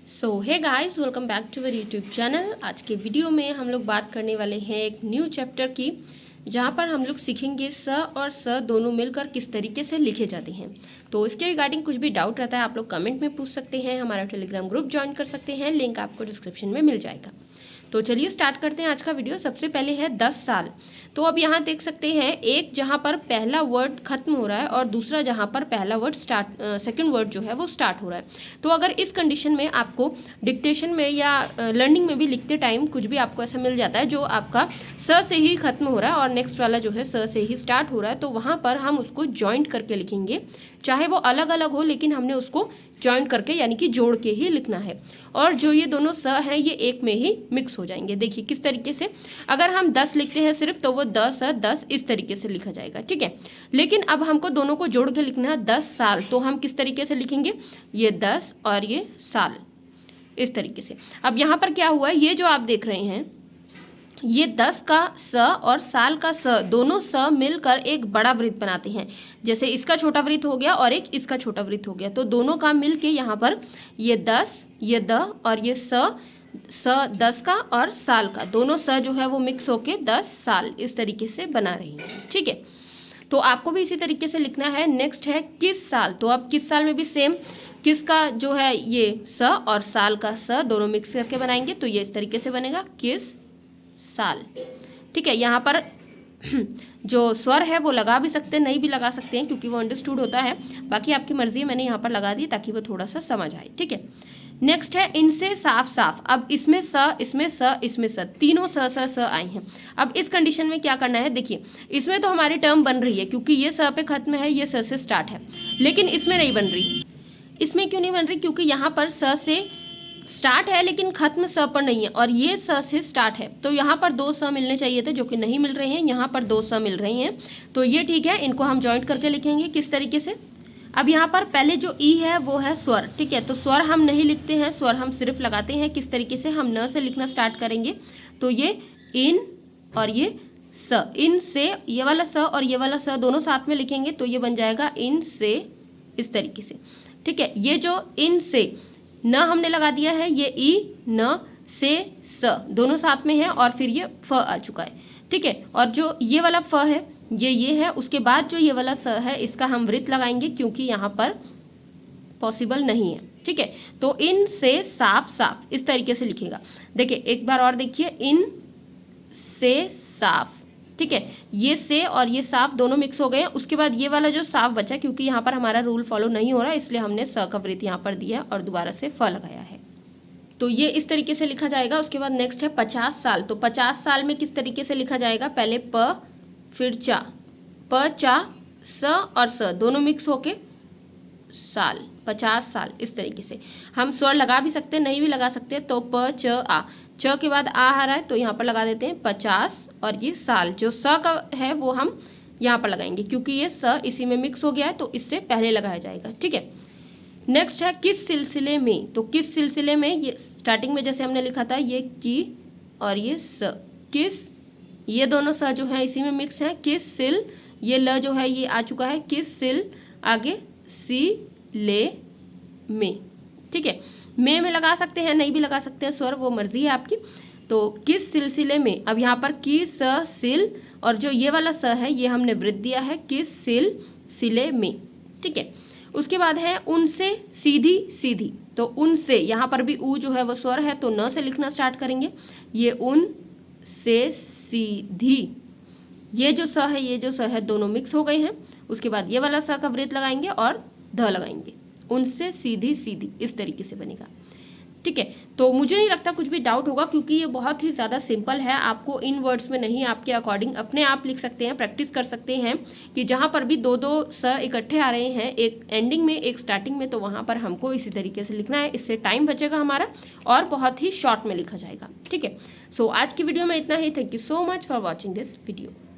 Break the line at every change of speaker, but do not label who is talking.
So hey guys, welcome back to our YouTube channel. आज के video में हम लोग बात करने वाले हैं एक न्यू चैप्टर की, जहाँ पर हम लोग सीखेंगे स और स दोनों मिलकर किस तरीके से लिखे जाते हैं। तो इसके रिगार्डिंग कुछ भी डाउट रहता है आप लोग कमेंट में पूछ सकते हैं, हमारा टेलीग्राम ग्रुप ज्वाइन कर सकते हैं, लिंक आपको डिस्क्रिप्शन में मिल जाएगा। तो चलिए स्टार्ट करते हैं आज का वीडियो। सबसे पहले है 10 साल। तो अब यहाँ देख सकते हैं एक जहाँ पर पहला वर्ड खत्म हो रहा है और दूसरा जहाँ पर पहला वर्ड सेकंड वर्ड जो है वो स्टार्ट हो रहा है। तो अगर इस कंडीशन में आपको डिक्टेशन में या लर्निंग में भी लिखते टाइम कुछ भी आपको ऐसा मिल जाता है जो आपका स से ही खत्म हो रहा है और नेक्स्ट वाला जो है स से ही स्टार्ट हो रहा है, तो वहाँ पर हम उसको जॉइंट करके लिखेंगे। चाहे वो अलग अलग हो लेकिन हमने उसको जॉइंट करके यानी कि जोड़ के ही लिखना है। और जो ये दोनों स हैं ये एक में ही मिक्स हो जाएंगे। देखिए किस तरीके से, अगर हम 10 लिखते हैं सिर्फ तो वो 10 है, 10 इस तरीके से लिखा जाएगा, ठीक है। लेकिन अब हमको दोनों को जोड़ के लिखना है 10 साल, तो हम किस तरीके से लिखेंगे, ये 10 और ये साल, इस तरीके से। अब यहाँ पर क्या हुआ है, ये जो आप देख रहे हैं ये 10 का स और साल का स, दोनों स मिलकर एक बड़ा वृत्त बनाते हैं। जैसे इसका छोटा वृत्त हो गया और एक इसका छोटा वृत्त हो गया, तो दोनों का मिल के यहाँ पर ये 10, ये द और ये स 10 का और साल का, दोनों स जो है वो मिक्स होके 10 साल इस तरीके से बना रही है, ठीक है। तो आपको भी इसी तरीके से लिखना है। नेक्स्ट है किस साल। तो अब किस साल में भी सेम, किस का जो है ये स और साल का स दोनों मिक्स करके बनाएंगे, तो ये इस तरीके से बनेगा किस साल, ठीक है। यहाँ पर जो स्वर है वो लगा भी सकते हैं, नहीं भी लगा सकते हैं, क्योंकि वो अंडरस्टूड होता है। बाकी आपकी मर्जी है, मैंने यहाँ पर लगा दी ताकि वो थोड़ा सा समझ आए, ठीक है। नेक्स्ट है इनसे साफ साफ। अब इसमें स, इसमें स, इसमें स, तीनों स आए हैं। अब इस कंडीशन में क्या करना है, देखिए इसमें तो हमारी टर्म बन रही है क्योंकि ये स पे खत्म है, ये स से स्टार्ट है, लेकिन इसमें नहीं बन रही। इसमें क्यों नहीं बन रही, क्योंकि यहाँ पर स से स्टार्ट है लेकिन खत्म स पर नहीं है, और ये स से स्टार्ट है। तो यहाँ पर 2 स मिलने चाहिए थे जो कि नहीं मिल रहे हैं, यहाँ पर 2 स मिल रहे हैं, तो ये ठीक है। इनको हम जॉइंट करके लिखेंगे किस तरीके से। अब यहाँ पर पहले जो ई है वो है स्वर, ठीक है। तो स्वर हम नहीं लिखते हैं, स्वर हम सिर्फ लगाते हैं। किस तरीके से, हम न से लिखना स्टार्ट करेंगे, तो ये इन और ये स, इन से, ये वाला स और ये वाला स दोनों साथ में लिखेंगे तो ये बन जाएगा इन से, इस तरीके से, ठीक है। ये जो इन से न हमने लगा दिया है, ये ई न से स दोनों साथ में है और फिर ये फ आ चुका है, ठीक है। और जो ये वाला फ है ये है, उसके बाद जो ये वाला स है इसका हम वृत्त लगाएंगे क्योंकि यहाँ पर पॉसिबल नहीं है, ठीक है। तो इन से साफ साफ इस तरीके से लिखेगा। देखिए एक बार और देखिए, इन से साफ, ठीक है। ये से और ये साफ दोनों मिक्स हो गए हैं। उसके बाद ये वाला जो साफ बचा, क्योंकि यहाँ पर हमारा रूल फॉलो नहीं हो रहा इसलिए हमने स का वृत्त यहाँ पर दिया और दोबारा से फ लगाया है, तो ये इस तरीके से लिखा जाएगा। उसके बाद नेक्स्ट है 50 साल। तो 50 साल में किस तरीके से लिखा जाएगा, पहले प फिर चा, प चा स और स दोनों मिक्स होके साल, 50 साल इस तरीके से। हम स्वर लगा भी सकते हैं, नहीं भी लगा सकते, तो प च आ, च के बाद आ रहा है तो यहाँ पर लगा देते हैं 50, और ये साल जो स का है वो हम यहाँ पर लगाएंगे क्योंकि ये स इसी में मिक्स हो गया है तो इससे पहले लगाया जाएगा, ठीक है। नेक्स्ट है किस सिलसिले में। तो किस सिलसिले में, ये स्टार्टिंग में जैसे हमने लिखा था ये की और ये स, किस, ये दोनों स जो है इसी में मिक्स है। किस सिल, ये ल जो है ये आ चुका है, किस सिल, आगे सी ले में, ठीक है। में लगा सकते हैं, नहीं भी लगा सकते हैं, स्वर वो मर्जी है आपकी। तो किस सिलसिले में, अब यहाँ पर की स सिल और जो ये वाला स है ये हमने वृत्त दिया है, किस सिल सिले में, ठीक है। उसके बाद है उनसे सीधी सीधी। तो उनसे, यहाँ पर भी ऊ जो है वो स्वर है तो न से लिखना स्टार्ट करेंगे। ये उन से सीधी, ये जो स है ये जो स है दोनों मिक्स हो गए हैं। उसके बाद ये वाला स का वृत्त लगाएंगे और ध लगाएंगे, उनसे सीधी सीधी इस तरीके से बनेगा, ठीक है। तो मुझे नहीं लगता कुछ भी डाउट होगा क्योंकि ये बहुत ही ज़्यादा सिंपल है। आपको इन वर्ड्स में नहीं, आपके अकॉर्डिंग अपने आप लिख सकते हैं, प्रैक्टिस कर सकते हैं कि जहाँ पर भी 2-2 स इकट्ठे आ रहे हैं, एक एंडिंग में एक स्टार्टिंग में, तो वहाँ पर हमको इसी तरीके से लिखना है। इससे टाइम बचेगा हमारा और बहुत ही शॉर्ट में लिखा जाएगा, ठीक है। सो आज की वीडियो में इतना ही। Thank you so much for watching this video.